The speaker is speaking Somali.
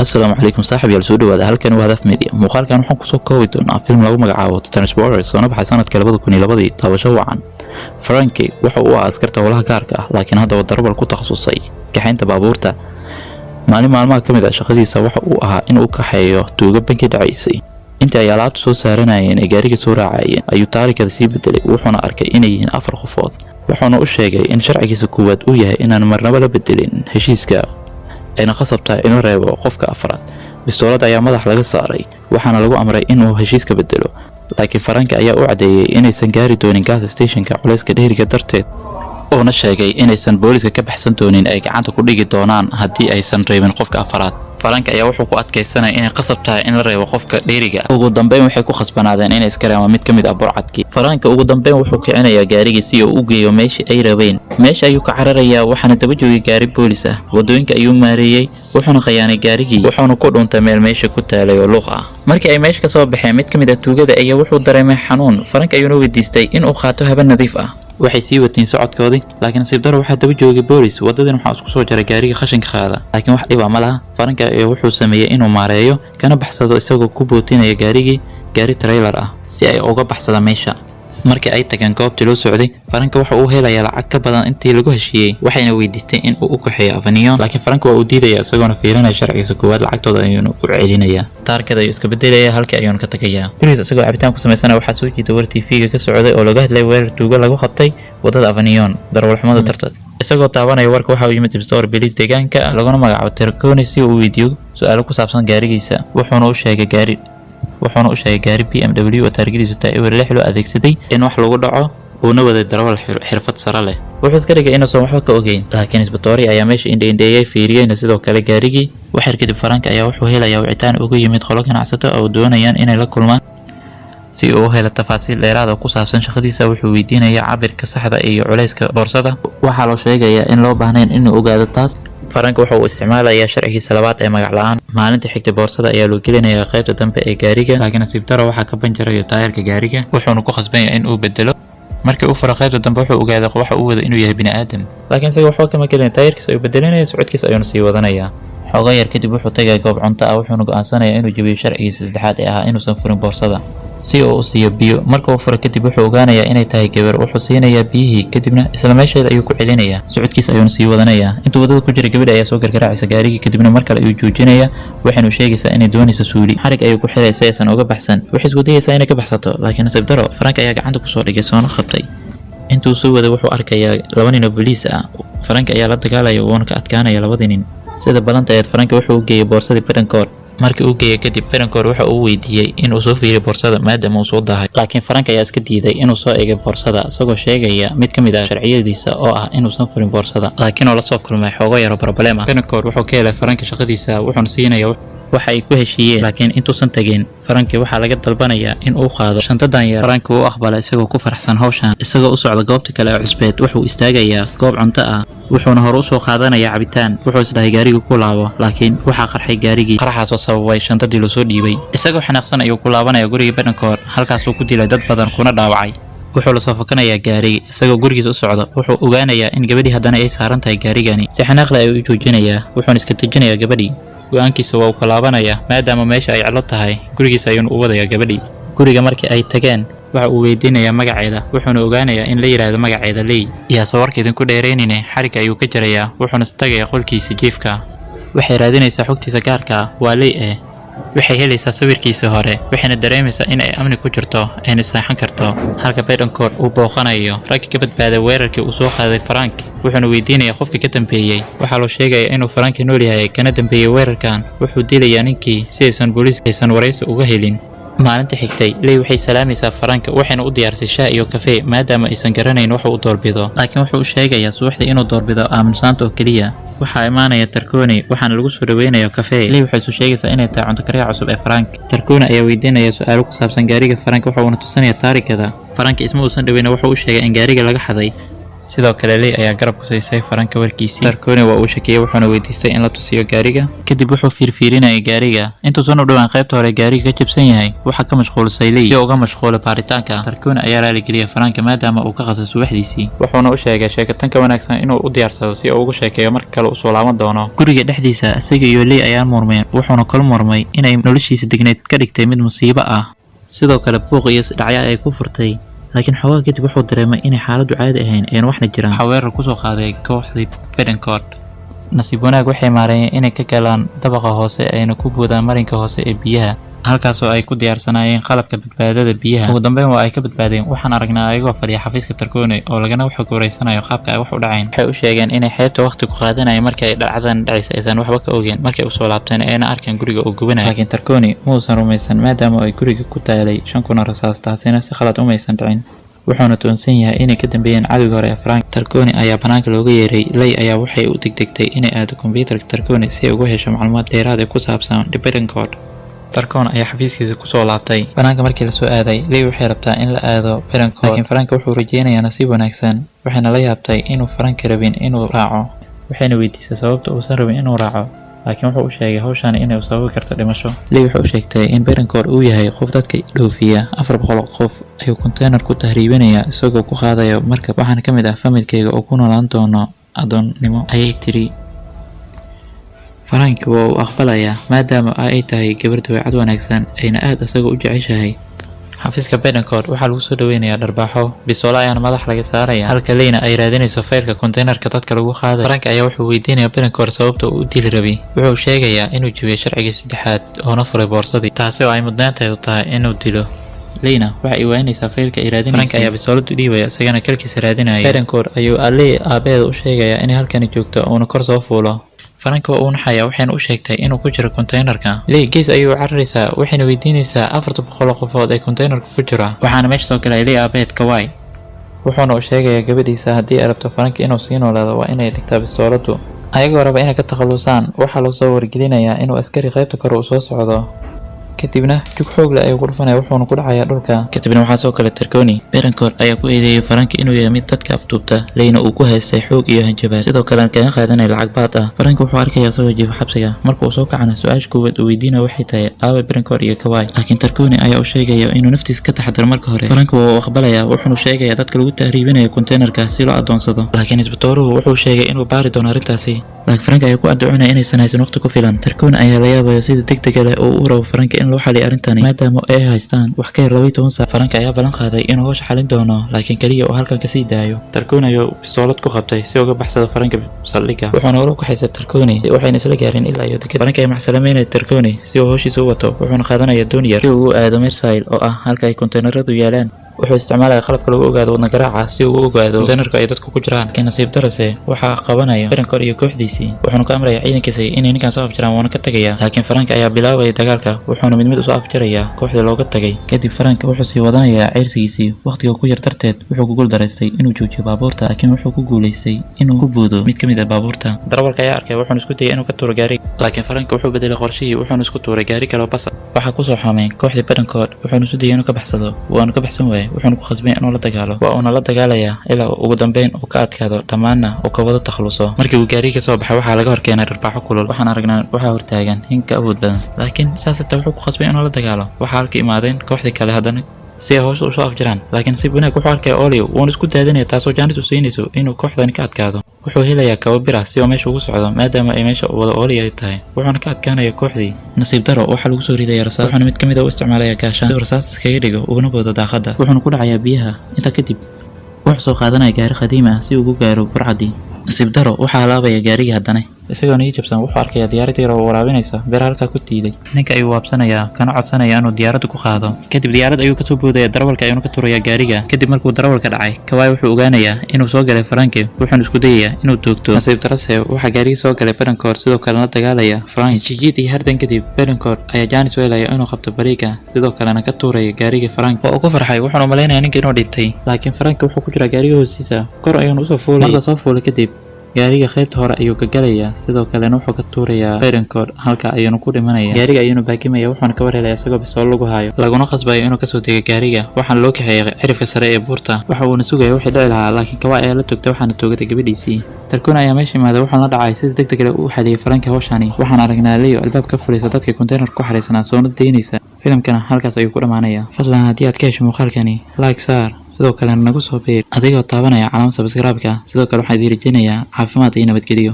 السلام عليكم صاحب يا سودو هذا halkan waa hadaf media muuqaalkan waxaan ku soo koobi doonaa film lagu magacaabo Transporter soo nabaxay sanadka 2002 taabasho wacan Frankie waxa uu askarta walaha gaarka ah laakiin hadda uu darbal ku takhasusay kaxaynta baabuurta maalmaha kamid ah shaqadiisa waxa uu ahaa in uu kaxeeyo tuuga banki dhacaysay inta ay alaabtu soo saaranayeen ee gaariga soo raacayeen ayuu taariikhda sii bedelay wuxuuna arkay inay yihiin afar qofood wuxuuna u sheegay in sharcigiisa koowaad uu yahay inaan marnaba la bedelin heshiiska ayna qasabtaa in la reebo qofka afraad bistoolada ayaa madax laga saaray waxaana lagu amray inuu heshiiska bedelo laakiin Frankie ayaa u cadeeyay inaysan gaari doonin gas stationka culayska dheeriga darteed oo sheegay inaysan booliska ka baxsan doonin ay gacanta ku dhigi doonaan haddii aysan reebin qofka afraad Frankie ayaa wuxuu ku adkaysanay inay qasab tahay in la reebo qofka dheeriga ugu dambeyn waxay ku khasbanaadeen inay iska reebaan mid kamid ah burcadkii Frankie ugu dambeyn wuxuu kicinayaa gaarigiisa oo u geeyo meeshii ay rabeen meesha ayuu ka cararayaa waxaana daba joogay gaari boolis ah wadooyinka ayuu maareeyay wuxuuna khiyaanay gaarigii wuxuuna ku dhuntay meel meesha ku taalay oo luuq ah markii ay meesha ka soo baxeen mid kamid ah tuugada ayaa wuxuu dareemay xanuun Frankie ayuu weydiistay in uu qaato haba nadiif ah waxay sii wateen socodkoodii laakiin nasiib darro waxa daba joogay boolis wadadana waxa isku soo jaray gaariga qashinka qaada laakiin wax dhiba ma laha Frankie ayaa wuxuu sameeyay inuu maareeyo kana baxsado isagoo ku bootinaya gaari trailer ah si ay uga baxsada meesha markii ay tageen goobtii loo socday Frankie waxa uu helay lacag ka badan intii lagu heshiiyay waxayna weydiistay in uu u kaxeeyo Avignon laakiin Frankie waa uu diiday isagoo fiirinaya sharcigiisa koowaad lacagtooda ayuu u celinaya taarikada ayuu iska bedelaya halkii ayuu ka tagayaa guriga isagoo cabitaan ku sameysana waxa soo jiiday war TV-ga ka socday oo laga hadlay weerar tuuga lagu qabtay wadada Avignon darwal xumada darteed isagoo taabanaya warka waxa uu yimid Ibstoor Police deegaanka laguna magacaabo Tercone si uu weydiiyo su'aalo ku saabsan gaarigiisa wuxuuna u sheegay gaari BMW oo taarikadiisu tahay ewer 6 loo adeegsaday in wax lagu dhaco oo wada darawal xirfad sare leh wuxuu iska dhigay inuu waxba ka ogeyn laakiin isbitoori ayaa meesha indheeyay fiiriyayna sidoo kale gaarigii waxay kadib Frankie ayaa wuxuu helayaa wicitaan ugu yimid qolo ganacsato oo doonayaan inay la kulmaan si uu helo tafaasiil dheeraad ah ku saabsan shaqadiisa wuxuu weydiinayaa cabirka saxda iyo culayska boorsada waxa loo sheegayaa in loo baahnayn inuu ogaado taas Frankie waxa uu isticmaalayaa sharcigiisa labaad ee magac la'aan maalinta xigta boorsada ayaa loo gelinayaa qaybta dambe ee gaariga laakiin nasiib darro waxa ka banjarayo taayirka gaariga wuxuuna ku khasban yahay in uu bedelo markii uu furo qaybta dambe wuxuu ogaaday waxa uu wada inuu yahay bini aadam laakiin isaga waxa kama gelin taayirkiisa ayuu bedelinaya socodkiisa ayuu sii wadanayaa xogaa yar kadib wuxuu tagay goob cunto ah wuxuuna go'aansanayaa inuu jabiyo sharcigiisa saddexaad ee ah inuusan furin boorsada si uu u siiyo biyo marka uu furo kadib wuxuu ogaanayaa inay tahay gabar wuxuu siinayaa biyihii kadibna isla meesheeda ayuu ku celinayaa socodkiisa ayuu sii wadanayaa intuu wadada ku jiray gabadha ayaa soo gargaraacaysa gaarigii kadibna mar kale ayuu joojinayaa waxaanu sheegaysaa inay doonayso suuli xarig ayuu ku xiraysaa aysan uga baxsan waxay isku dayaysaa inay ka baxsato laakiin nasiib darro Frankie ayaa gacanta ku soo dhigay soona qabtay intuu soo wada wuxuu arkayaa laba nin oo booliis ah Frankie ayaa la dagaalaya oo ka adkaanaya labada nin sida balanta ay Frankie wuxuu u geeyay boorsadii Bedancourt markii uu geeyay kadib Bedancourt waxa uu weydiiyay inuu soo fiiriyo boorsada maadaama uu soo dahay laakiin Frankie ayaa iska diiday inuu soo eego boorsada isagoo sheegaya mid kamid ah sharciyadiisa oo ah inuu san furin boorsada laakiin oo la soo kulmay xogo yar oo problem ah Bedancourt wuxuu ka helay Frankie shaqadiisa wuxuuna siinayaa waxa ay ku heshiiyeen laakiin intuusan tagin Frankie waxa laga dalbanayaa in uu qaado shantadan yar Frankie uu aqbalay isagoo ku faraxsan hawshan isagoo u socda goobta kale ee cusbeed wuxuu istaagayaa goob cunto ah wuxuuna hor u soo qaadanayaa cabitaan wuxuu isdhahay gaariga ku laabo laakiin waxa qarxay gaarigii qaraxaas oo sababay shantadii loo soo dhiibay isagoo xanaaqsan ayuu ku laabanaya guriga Bedancourt halkaas uu ku dilay dad badan kuna dhaawacay wuxuu la soo fakanayaa gaariga isagoo gurigiisa u socda wuxuu ogaanayaa in gabadhii haddana ay saaran tahay gaarigani si xanaaq leh ayuu u joojinayaa wuxuuna iska tajinayaa gabadhii go'aankiisa waa uu ka laabanayaa maadaama meesha ay cilo tahay gurigiisa ayuu u wadayaa gabadhii guriga markii ay tageen waxa uu weydiinayaa magaceeda wuxuuna ogaanayaa in la yiraahdo magaceeda Ley iyo sawirkeedin ku dheereynina xarig ayuu ka jarayaa wuxuuna tagayaa qolkiisa jiifka waxay raadinaysaa xogtiisa gaarka waa Ley waxay helaysaa sawirkiisa hore waxayna dareemaysaa in ay amni ku jirto ayna saaxan karto halka Bedancourt uu booqanayo rag ka badbaaday weerarkii uu soo qaaday Frankie wuxuuna weydiinayaa qofka ka dambeeyay waxa loo sheegayaa inuu Frankie nool yahay kana dambeeyay weerarkan wuxuu dilayaa ninkii si aysan booliiska aysan wareysi uga helin maalinta xigtay Ley waxay salaamaysaa Frankie waxayna u diyaarsay shaah iyo kafee maadaama aysan garanayn waxa uu doorbido laakiin wuxuu sheegayaa subaxdii inuu doorbido aaminsaanta oo kaliya waxa imaanaya Tercone waxaana lagu soo dhaweynayaa kafee Ley waxay soo sheegaysaa inay tahay cunto kariya cusub ee Frankie Tercone ayaa weydiinaya su'aalo ku saabsan gaariga Frankie waxa uu tusanayaa taariikhda Frankie isma uusan dhaweyn wuxuu u sheegay in gaariga laga xaday sidoo kale Lee ayaa garab ku siisay Frank warkiisii. Tarkoni waa uu shakiyay wuxuuna weydiistay in la tusiyo gaariga. Kadib wuxuu fiirfiirinayay gaariga. Intuu soo dhawaan qaybta hore gaariga ka jabsan yahay, waxa ka mashquulsay Lee si uga mashquulo baaritaanka. Tarkoni ayaa raali geliyay Frank maadaama uu ka qasay subaxdiisii. Wuxuuna u sheegay sheekatanka wanaagsan inuu u diyaarsado si uu ugu sheekeeyo marka kale u soo laaban doono. Guriga dhexdiisa isaga iyo Lee ayaa murmay, wuxuuna kala murmay inay noloshiisa degneed ka dhigtay mid musiibo ah. sidoo kale buuq iyo dhacyo ay ku furtay. laakiin xogaa kadib wuxuu dareemay inay xaaladdu caadi ahayn ee waxna jiraan. Xaweerar ku soo qaaday kooxdii Bedencourt. nasiib wanaag waxay maareen inay ka galaan dabaqa hoose ayna ku boodaan marinka hoose ee biyaha, halkaasoo ay ku diyaarsanaayeen qalabka badbaadada biyaha. ugu dambeyn waa ay ka badbaadeen. waxaan aragnaa ayagoo fadhiya xafiiska Tarkoni oo lagana wax ku wareysanayo qaabka ay wax u dhaceen. waxay u sheegeen inay xeebta waqti ku qaadanayeen markii ay dhacdadan dhacaysay aysan waxba ka ogeyn. markay u soo laabteen ayna arkeen guriga oo gubanayo. laakiin Tarkoni ma uusan rumaysan maadaama ay guriga ku taalay 5 kun oo rasaas, taasina si khalad uma aysan dhicin. wuxuuna toonsan yahay inay ka dambeeyeen cadowga hore ee Frank. Tarkoni ayaa banaanka looga yeeray. Lee ayaa waxay u degdegtay inay aado kombiyuutarka Tarkoni si ay uga hesho macluumaad dheeraad ah ku saabsan Bedencourt. Tarkoni ayaa xafiiskiisa ku soo laabtay. banaanka markii la soo aaday, Lee waxay rabtaa in la aado Bedencourt, laakiin Frank wuxuu rajeynayaa nasiib wanaagsan. waxayna la yaabtay inuu Frank rabin inuu raaco. waxayna weydiisay sababta uusan rabin inuu raaco, laakiin wuxuu u sheegay hawshan inay sababi karto dhimasho. Lee wuxuu u sheegtay in Bedencourt uu yahay qof dadka dhoofiya. 400 qof ayuu container ku tahriibinaya isagoo ku qaadayo markab. waxaana ka mid ah familkeyga oo ku noolaan doono adoonnimo, ayay tiri. Frank waa uu aqbalayaa maadaama ay tahay gabar dabeecad wanaagsan ayna aad isaga u jeceshahay. xafiiska Bedencourt waxaa lagu soo dhaweynayaa dharbaaxo. Bisoolo ayaana madax laga saaraya, halka Leena ay raadinayso faylka containerka dadka lagu qaaday. Frank ayaa wuxuu weydiinayaa Bedencourt sababta uu u dili rabay. wuxuu sheegayaa inuu jabiyay sharciga saddexaad oo na furay boorsadii, taasi oo ay mudnaanteedu tahay inuu dilo. Leena waxa ay waynaysaa faylka ay raadinayso. Frank ayaa bisooladu dhiibaya isagana kalkiisa raadinaya. Bedencourt ayuu Lee aabeeda u sheegayaa inay halkani joogto uuna kor soo fuulo. Frank waa uu naxaya waxayna u sheegtay inuu ku jiro containerka. Lee gees ayuu cararaysaa waxayna weydiinaysaa 400 qofood ee containerka ku jira. waxaana meesha soo galay Lee aabeed Kawai. wuxuuna u sheegayaa gabadhiisa haddii ay rabto Frank inuu sii noolaado waa inay dhigtaa bisooladu. ayagoo raba inay ka takhalusaan, waxaa loo soo wargelinayaa inuu askari qaybta kore u soo socdo. kadibna jug xoog leh ayuu ku dhufanaya wuxuuna ku dhacayaa dhulka. kadibna waxaa soo kale Tarkoni. Bedencourt ayaa ku eedeeyay Frank inuu yahay mid dadka afduubta. Leena uu ku haystay xoog iyo hanjabaad, sidoo kale kaga qaadanay lacag baad ah. Frank wuxuu arkayaa isagoo jiifa xabsiga. marka uu soo kacana su'aasha koowaad uu weydiinayo waxay tahay aabe Bedencourt iyo Kawai. laakiin Tarkoni ayaa u sheegaya inuu naftiisa ka taxadaro marka hore. Frank waa uu aqbalayaa wuxuuna sheegayaa dadka lagu tahriibinayo containerka si loo adoonsado, laakiin isbitooruhu wuxuu sheegay inuu baari doono arrintaasi. laakiin Frank ayaa ku andacoonaya inaysan haysan waqti ku filan. Tarkoni ayaa la yaabaya sida degdega leh oo uu rabo Frank in loo xaliyo arrintani maadaama ay haystaan wax ka yar 12 saac. Frank ayaa ballan qaaday inuu hawsha xalin doono, laakiin kaliya uu halkan ka sii daayo. Tarkoni ayuu bisoolad ku qabtay si uu uga baxsado Frank saldhigga. wuxuuna ula ku xisay Tarkoni waxayna isla gaareen ilaa iyo dekedda. Frank ayaa maxsalameynaya Tarkoni si uu hawshiisa u wato. wuxuuna qaadanayaa doon yar si uu u aado Marseille oo ah halka ay containeradu yaalaan. wuxuu isticmaalaya qalabka lagu ogaado wadna garaaca si uu u ogaado containerka ay dadku ku jiraan. laakiin nasiib darase waxaa qabanaya Bedencourt iyo kooxdiisii. wuxuuna ku amrayaa ciidankiisa inay ninkan soo afjaraan waana ka tagaya. laakiin Frank ayaa bilaabaya dagaalka wuxuuna mid u soo afjaraya kooxdii looga tagay. kadib Frank wuxuu sii wadanayaa ceyrsigiisii. waqtiga ku yar darteed wuxuu ku guuldareystay inuu joojiyo baabuurta, laakiin wuxuu ku guuleystay inuu ku buudo mid ka mid ah baabuurta. darawalka ayaa arkay wuxuuna isku dayay inuu ka tuuro gaariga, laakiin Frank wuxuu bedelay qorshihii wuxuuna isku tuuray gaari kale oo bas ah. waxaa ku soo xamay kooxdii Bedencourt wuxuuna isku dayay inuu ka baxsado, waana ka baxsan waayay. wuxuuna ku khasbay inuu la dagaalo. waa uuna la dagaalayaa ilaa ugu dambeyn uu ka adkaado dhammaanna uu ka wada takhaluso. markii uu gaariga soo baxay waxaa laga horkeenay dharbaaxo kulul. waxaan aragnaa waxaa hortaagan hinka awood badan, laakiin saasata wuxuu ku khasbay inuu la dagaalo. waxaa halka imaadeen kooxdii kale haddana si ay hawsha u soo afjaraan, laakiin si wanaag wuxuu arkaya Olio wuuna isku daadinaya, taasoo jaanis u siinayso inuu kooxdani ka adkaado. wuxuu helayaa kabo bir ah si uu meesha ugu socdo maadaama ay meesha wada Olio ay tahay. wuxuuna ka adkaanaya kooxdii. nasiib daro waxaa lagu soo ridaya rasaas. wuxuuna mid ka mid ah u isticmaalaya gaashaan si uu rasaas iskaga dhigo uguna boodo daaqadda. wuxuuna ku dhacayaa biyaha. intaa kadib wuxuu soo qaadanaya gaari qadiimi ah si uu ugu gaaro burcadii. nasiib daro waxaa halaabaya gaarigii haddana. isagoo niyad jabsan wuxuu arkayaa diyaarad yar oo waraabinaysa beer halkaa ku tiiday. ninka ayuu waabsanayaa kana codsanaya inuu diyaaradda ku qaado. kadib diyaarad ayuu kasoo boodaya darawalka ayuuna ka tuurayaa gaariga. kadib markuu darawalka dhacay, Kawai wuxuu ogaanayaa inuu soo galay Frank wuxuuna isku dayayaa inuu toogto. nasiib darase waxaa gaarigii soo galay Bedencourt sidoo kalena dagaalaya Frank. jijiid iyo hardan kadib Bedencourt ayaa jaanis weelaya inuu qabto bariiga sidoo kalena ka tuuraya gaariga Frank. waa uu ku farxay wuxuuna malaynayaa ninka inuu dhintay, laakiin Frank wuxuu ku jiraa gaariga hoostiisa. kor ayuuna usoo fuulay. marka soo fuulay kadib gaariga qaybta hore ayuu ka galayaa sidoo kalena wuxuu ka tuurayaa fayrankood halka ayuuna ku dhimanaya gaariga ayuuna baakimaya wuxuuna ka warhelaya isagoo bisool lagu hayo laguna qasbayo inuu kasoo dego gaariga waxaana loo kaxeeyay cirifka sare ee buurta waxa uuna sugaya wixii dhici lahaa laakiin Kawaa ayaa la togtay waxaana toogatay gabadhiisii Tarkuna ayaa meesha imaada wuxuuna la dhacay sida degdeg ah u xaliyay Frank hawshani waxaan aragnaa Leo albaab ka furaysa dadka container ku xareysanaa soo nadeynaysa filimkana halkaas ayuu ku dhamaanayaa fadlan haddii aad ka hesho muuqaalkani like saar sidoo kale nagu soo biir adigoo taabanaya calaamada subscribe-ka sidoo kale waxaan idin rajeynayaa caafimaad iyo nabadgelyo